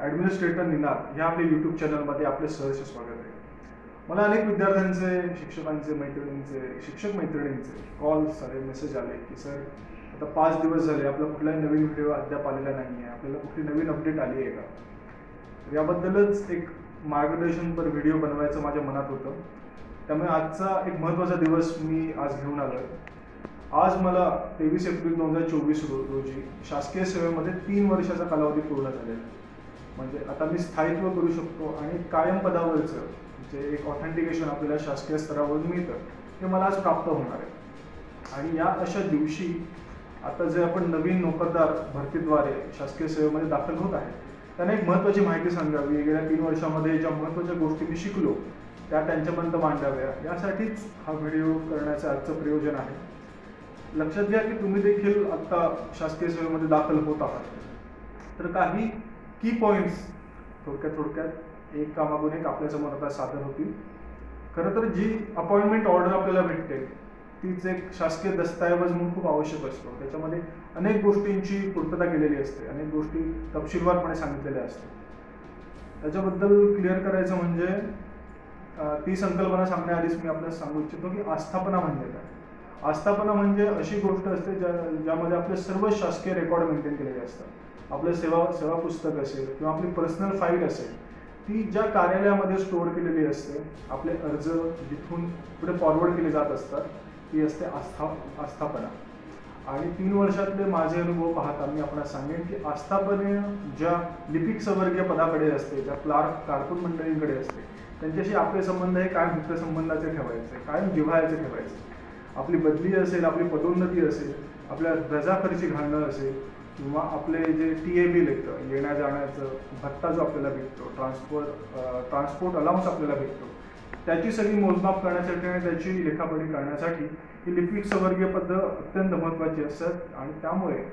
Administrator Ninad ह्या आपल्या YouTube चॅनलमध्ये आपले सहर्ष स्वागत आहे. मला अनेक विद्यार्थ्यांचे, शिक्षकांचे, शिक्षक मैत्रिणींचे कॉल्स आले, मेसेज आले की सर आता 5 दिवस झाले आपला कुठलाही नवीन व्हिडिओ अद्याप आलेला नाही आहे, आपल्याला कुठली नवीन अपडेट आली आहे का. याबद्दलच एक मार्गदर्शनपर व्हिडिओ बनवायचं माझ्या मनात होतं. त्यामुळे आजचा एक महत्त्वाचा दिवस मी आज घेऊन आलो आहे. आज मला 23 एप्रिल 2024 रोजी शासकीय सेवेमध्ये 3 वर्षाचा कालावधी पूर्ण झालेला आहे. म्हणजे आता मी स्थायित्व करू शकतो आणि कायम पदावरचं जे एक ऑथेंटिकेशन आपल्याला शासकीय स्तरावरून मिळतं हे मला आज प्राप्त होणार आहे. आणि या अशा दिवशी आता जे आपण नवीन नोकरदार भरतीद्वारे शासकीय सेवेमध्ये दाखल होत आहे त्यांना एक महत्त्वाची माहिती सांगावी, गेल्या 3 वर्षामध्ये ज्या महत्त्वाच्या गोष्टी मी शिकलो त्या त्यांच्यापर्यंत मांडाव्या, यासाठीच हा व्हिडिओ करण्याचं आजचं प्रयोजन आहे. लक्षात घ्या की तुम्ही देखील आता शासकीय सेवेमध्ये दाखल होत आहात, तर काही की पॉईंट्स थोडक्यात एक कामागून एक आपल्यासमोर आता सादर होतील. खरं तर जी अपॉइंटमेंट ऑर्डर आपल्याला भेटते तीच एक शासकीय दस्तऐवज म्हणून खूप आवश्यक असतो. त्याच्यामध्ये अनेक गोष्टींची पूर्तता केलेली असते, अनेक गोष्टी तपशीलवारपणे सांगितलेल्या असतात. त्याच्याबद्दल क्लिअर करायचं म्हणजे ती संकल्पना सांगण्याआधीच मी आपल्याला सांगू इच्छितो की आस्थापना म्हणजे काय. आस्थापना म्हणजे अशी गोष्ट असते ज्यामध्ये आपले सर्व शासकीय रेकॉर्ड मेंटेन केलेले असतात. आपलं सेवा पुस्तक असेल किंवा आपली पर्सनल फाईल असेल ती ज्या कार्यालयामध्ये स्टोअर केलेली असते, आपले अर्ज जिथून पुढे फॉरवर्ड केले जात असतात ती असते आस्थापना. आणि 3 वर्षातले माझे अनुभव पाहता मी आपल्याला सांगेन की आस्थापने ज्या लिपिक संवर्गीय पदाकडे असते, ज्या क्लार्क कारकून मंडळींकडे असते, त्यांच्याशी आपले संबंध हे कायम मित्रसंबंधाचे ठेवायचे, कायम जिव्हाळ्याचे ठेवायचे. आपली बदली असेल, आपली पदोन्नती असेल, आपल्या रजा खर्ची घालणं असेल किंवा आपले जे TAB लागतं, येण्या जाण्याचं भत्ता जो आपल्याला भेटतो, ट्रान्सपोर्ट अलाउन्स आपल्याला भेटतो, त्याची सगळी मोजमाप करण्यासाठी आणि त्याची लेखापडी करण्यासाठी ही लिपिक संवर्गीय पदं अत्यंत महत्त्वाची असतात. आणि त्यामुळे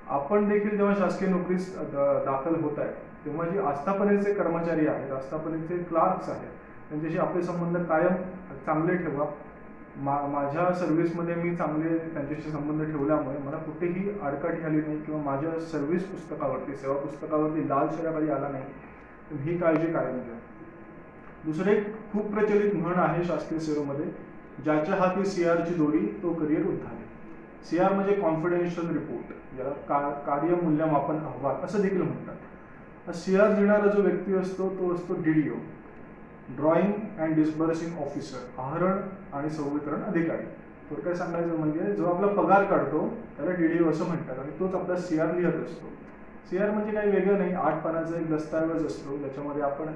आपण देखील जेव्हा शासकीय नोकरीस दाखल होत आहे तेव्हा जे आस्थापनेचे कर्मचारी आहेत, आस्थापनेचे क्लार्क्स आहेत, त्यांच्याशी आपले संबंध कायम चांगले ठेवा. माझ्या सर्व्हिसमध्ये मी चांगले त्यांच्याशी संबंध ठेवल्यामुळे मला कुठेही आडकाठी आली नाही किंवा माझ्या सर्व्हिस पुस्तकावरती, सेवा पुस्तकावरती लाल शेरा काही आला नाही. ही काळजी कायम घ्या. दुसरे खूप प्रचलित म्हण आहे शासकीय सेवेमध्ये, ज्याच्या हाती CRची दोरी तो करिअर उद्धारे. CR म्हणजे कॉन्फिडेन्शियल रिपोर्ट, ज्याला कार्य मूल्यमापन अहवाल असं देखील म्हणतात. CR देणारा जो व्यक्ती असतो तो असतो DDO, drawing and disbursing officer, आहरण आणि संवितरण अधिकारी. थोडक्यात सांगायचं म्हणजे जो आपला पगार काढतो त्याला DDO असं म्हणतात आणि तोच आपला CR लिहत असतो. CR म्हणजे काही वेगळं नाही, 8 पानाचा एक दस्तऐवज असतो ज्याच्यामध्ये आपण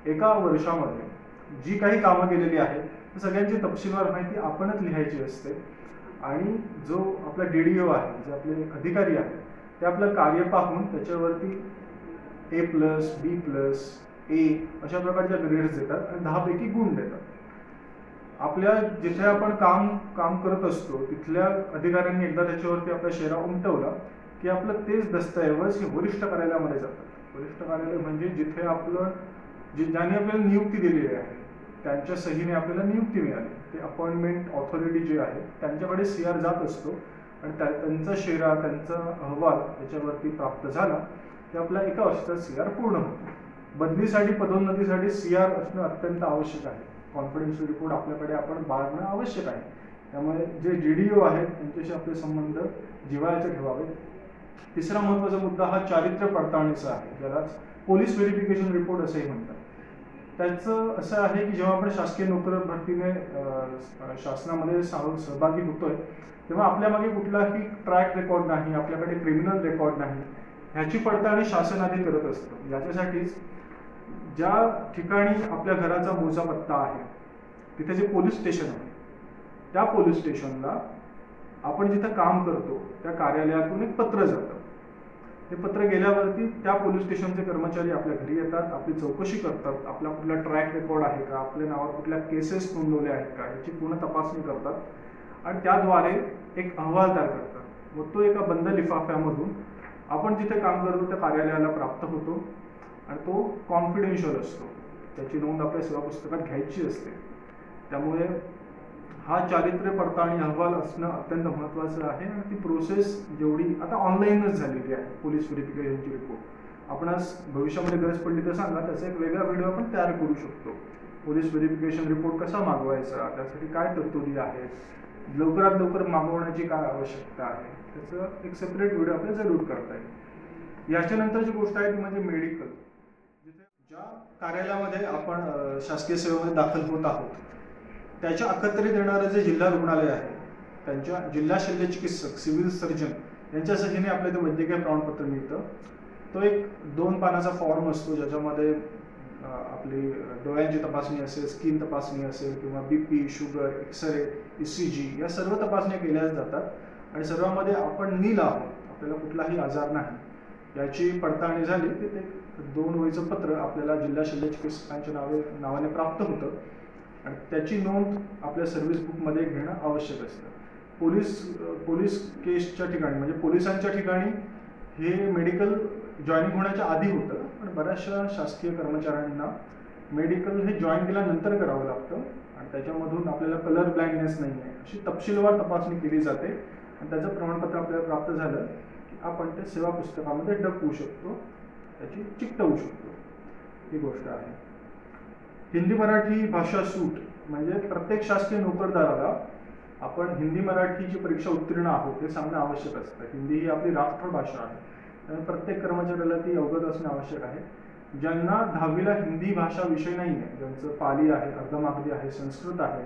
एका वर्षामध्ये जी काही कामं केलेली आहेत त्या सगळ्यांची तपशीलवार माहिती आपणच लिहायची असते. आणि जो आपला DDO आहे, जे आपले अधिकारी आहेत, ते आपलं कार्य पाहून त्याच्यावरती A+, B+, A अशा प्रकारच्या ग्रेड्स देतात आणि 10 पैकी गुण देतात. आपल्या जिथे आपण काम करत असतो तिथल्या अधिकाऱ्यांनी एकदा त्याच्यावरती आपला शेरा उमटवला की आपलं तेच दस्तऐवज हे वरिष्ठ कार्यालयामध्ये जातात. वरिष्ठ कार्यालय म्हणजे जिथे ज्यांनी आपल्याला नियुक्ती दिलेली आहे त्यांच्या सहीने आपल्याला नियुक्ती मिळाली, ते अपॉइंटमेंट ऑथॉरिटी जे आहे त्यांच्याकडे CR जात असतो आणि त्यांचा शेरा, त्यांचा अहवाल त्याच्यावरती प्राप्त झाला की आपला एका वर्षाचा CR पूर्ण होतो. बदलीसाठी, पदोन्नतीसाठी CR असणं अत्यंत आवश्यक आहे. कॉन्फिडेन्शियल रिपोर्ट आपल्याकडे आपण बाळगणं आवश्यक आहे. त्यामुळे जे DDO आहेत त्यांच्याशी आपले संबंध जिव्हाळ्याचे ठेवावे. तिसरा महत्त्वाचा मुद्दा हा चारित्र्य पडताळणीचा आहे, ज्याला पोलीस व्हेरिफिकेशन रिपोर्ट असंही म्हणतात. त्याचं असं आहे की जेव्हा आपण शासकीय नोकर भरतीने शासनामध्ये सहभागी होतोय तेव्हा आपल्यामागे कुठलाही ट्रॅक रेकॉर्ड नाही, आपल्याकडे क्रिमिनल रेकॉर्ड नाही, ह्याची पडताळणी शासन आधी करत असतं. याच्यासाठीच ज्या ठिकाणी आपल्या घराचा मूळचा पत्ता आहे तिथे जे पोलीस स्टेशन आहे त्या पोलीस स्टेशनला आपण जिथं काम करतो त्या कार्यालयातून एक पत्र जातं. ते पत्र गेल्यावरती त्या पोलीस स्टेशनचे कर्मचारी आपल्या घरी येतात, आपली चौकशी करतात, आपला कुठला ट्रॅक रेकॉर्ड आहे का, आपल्या नावावर कुठल्या केसेस नोंदवल्या आहेत का याची पूर्ण तपासणी करतात आणि त्याद्वारे एक अहवाल तयार करतात. व तो एका बंद लिफाफ्यामधून आपण जिथे काम करतो त्या कार्यालयाला प्राप्त होतो आणि तो कॉन्फिडेन्शियल असतो. त्याची नोंद आपल्या सेवा पुस्तकात घ्यायची असते. त्यामुळे हा चारित्र्य पडताळणी अहवाल असणं अत्यंत महत्त्वाचं आहे. आणि ती प्रोसेस जेवढी आता ऑनलाईनच झालेली आहे, पोलीस व्हेरिफिकेशनची रिपोर्ट आपणास भविष्यामध्ये गरज पडली तर सांगा, त्याचा एक वेगळा व्हिडिओ आपण तयार करू शकतो. पोलीस व्हेरिफिकेशन रिपोर्ट कसा मागवायचा, त्यासाठी काय तरतुदी आहेत, लवकरात लवकर मागवण्याची काय आवश्यकता आहे, त्याचं एक सेपरेट व्हिडिओ आपल्याला जरूर करता येईल. याच्यानंतरची गोष्ट आहे ती म्हणजे मेडिकल. जिथे ज्या कार्यालयामध्ये आपण शासकीय सेवेमध्ये दाखल होत आहोत त्याच्या अखत्यारीत येणारं जे जिल्हा रुग्णालय आहे, त्यांच्या जिल्हा शल्य चिकित्सक, सिव्हिल सर्जन यांच्या सहीने आपल्याला ते वैद्यकीय प्रमाणपत्र मिळतं. तो एक 2 पानाचा फॉर्म असतो, ज्याच्यामध्ये आपली डोळ्यांची तपासणी असेल, स्किन तपासणी असेल किंवा BP, शुगर, एक्सरे, ECG या सर्व तपासण्या केल्या जातात आणि सर्वांमध्ये आपण नील आहोत, आपल्याला कुठलाही आजार नाही याची पडताळणी झाली की ते 2 वहीचं पत्र आपल्याला जिल्हा शल्य चिकित्सकांच्या नावाने प्राप्त होतं आणि त्याची नोंद आपल्या सर्व्हिस बुकमध्ये घेणं आवश्यक असतं. पोलीस केसच्या ठिकाणी म्हणजे पोलिसांच्या ठिकाणी हे मेडिकल जॉईनिंग होण्याच्या आधी होतं, पण बऱ्याचशा शासकीय कर्मचाऱ्यांना मेडिकल हे जॉईन केल्यानंतर करावं लागतं आणि त्याच्यामधून आपल्याला कलर ब्लाइंडनेस नाही आहे अशी तपशीलवार तपासणी केली जाते आणि त्याचं प्रमाणपत्र आपल्याला प्राप्त झालं की आपण ते सेवा पुस्तकामध्ये डकवू शकतो, त्याची चिकटवू शकतो. ही गोष्ट आहे. हिंदी मराठी भाषा सूट म्हणजे प्रत्येक शासकीय नोकरदाराला आपण हिंदी मराठीची परीक्षा उत्तीर्ण आहोत हे सांगणं आवश्यक असतं. हिंदी ही आपली राष्ट्रभाषा आहे, त्यामुळे प्रत्येक कर्मचाऱ्याला ती अवगत असणे आवश्यक आहे. ज्यांना 10वीला हिंदी भाषा विषय नाही आहे, ज्यांचं पाली आहे, अर्धमागधी आहे, संस्कृत आहे,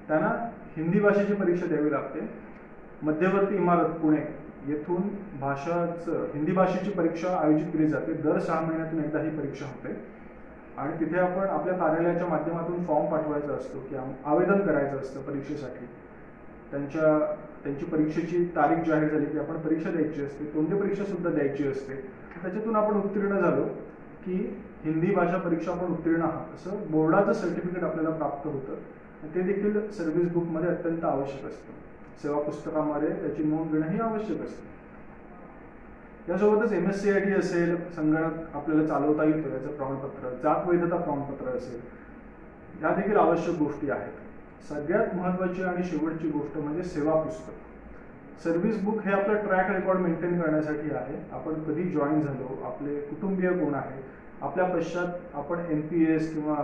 त्यांना हिंदी भाषेची परीक्षा द्यावी लागते. मध्यवर्ती इमारत पुणे येथून हिंदी भाषेची परीक्षा आयोजित केली जाते. दर 6 महिन्यातून एकदा ही परीक्षा होते आणि तिथे आपण आपल्या कार्यालयाच्या माध्यमातून फॉर्म पाठवायचा असतो की आवेदन करायचं असतं परीक्षेसाठी. त्यांची परीक्षेची तारीख जाहीर झाली की आपण परीक्षा द्यायची असते, तोंडी परीक्षा सुद्धा द्यायची असते. त्याच्यातून आपण उत्तीर्ण झालो की हिंदी भाषा परीक्षा आपण उत्तीर्ण आहात असं बोर्डाचं सर्टिफिकेट आपल्याला प्राप्त होतं. ते देखील सर्व्हिस बुकमध्ये अत्यंत आवश्यक असतं. सेवा पुस्तकामध्ये त्याची नोंद घेणं ही आवश्यक असते. यासोबतच MSCID असेल, संगणक आपल्याला चालवता येतो याचं प्रमाणपत्र, जात वैधता प्रमाणपत्र असेल, या देखील आवश्यक गोष्टी आहेत. सगळ्यात महत्त्वाची आणि शेवटची गोष्ट म्हणजे सेवा पुस्तक. सर्व्हिस बुक हे आपलं ट्रॅक रेकॉर्ड मेंटेन करण्यासाठी आहे. आपण कधी जॉईन झालो, आपले कुटुंबीय कोण आहे, आपल्या पश्चात आपण NPS किंवा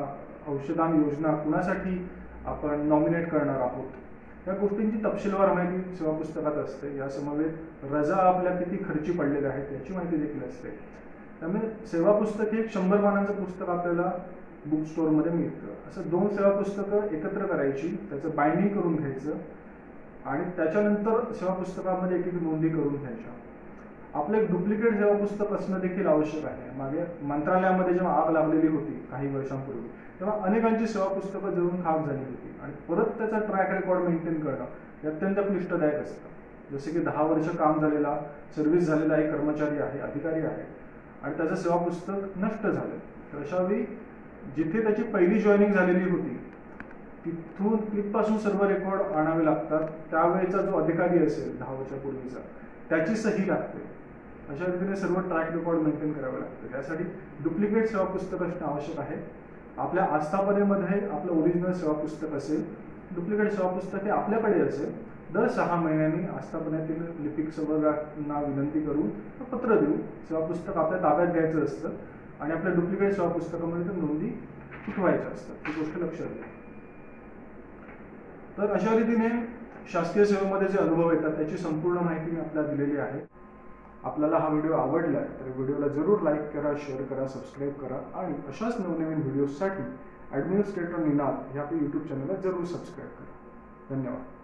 औषधान योजना कुणासाठी आपण नॉमिनेट करणार आहोत, या गोष्टींची तपशीलवार माहिती सेवा पुस्तकात असते. या समवेत रजा आपल्या किती खर्ची पडलेल्या आहेत याची माहिती देखील असते. त्यामुळे सेवा पुस्तक हे 100 पानांचं पुस्तक आपल्याला बुक स्टोअरमध्ये मिळतं. असं 2 सेवा पुस्तकं एकत्र करायची, त्याचं बाइंडिंग करून घ्यायचं आणि त्याच्यानंतर सेवा पुस्तकामध्ये एक नोंदी करून घ्यायच्या. आपलं एक डुप्लिकेट सेवा पुस्तक असणं देखील आवश्यक आहे. मागे मंत्रालयामध्ये जेव्हा आग लागलेली होती काही वर्षांपूर्वी, तेव्हा अनेकांची सेवा पुस्तकं जळून खाक झाली होती आणि परत त्याचा ट्रॅक रेकॉर्ड मेंटेन करणं हे अत्यंत क्लिष्टदायक असतं. जसे की 10 वर्ष काम झालेला, सर्व्हिस झालेला एक कर्मचारी आहे, अधिकारी आहे आणि त्याचं सेवा पुस्तक नष्ट झालं, तर अशावेळी जिथे त्याची पहिली जॉईनिंग झालेली होती तिथपासून सर्व रेकॉर्ड आणावे लागतात. त्यावेळेचा जो अधिकारी असेल 10 वर्षापूर्वीचा त्याची सही लागते. अशा रीतीने सर्व ट्रॅक रेकॉर्ड मेंटेन करावे लागते. त्यासाठी डुप्लिकेट सेवा पुस्तक असणं आवश्यक आहे. आपल्या आस्थापनेमध्ये आपलं ओरिजिनल सेवा पुस्तक असेल, डुप्लिकेट सेवा पुस्तक हे आपल्याकडे असेल. दर 6 महिन्यांनी आस्थापनेतील लिपिक सभागांना विनंती करून पत्र देऊन सेवा पुस्तक आपल्या ताब्यात घ्यायचं असतं आणि आपल्या डुप्लिकेट सेवा पुस्तकामध्ये तर नोंदी उठवायच्या असतात. ही गोष्ट लक्षात घ्या. तर अशा रीतीने शासकीय सेवेमध्ये जे अनुभव येतात त्याची संपूर्ण माहिती मी आपल्याला दिलेली आहे. आपल्याला हा व्हिडिओ आवडला तर व्हिडिओला जरूर लाईक करा, शेअर करा, सबस्क्राईब करा आणि अशाच नवनवीन व्हिडिओजसाठी ॲडमिनिस्ट्रेटर निनाद ह्या आपल्या यूट्यूब चॅनलला जरूर सबस्क्राईब करा. धन्यवाद.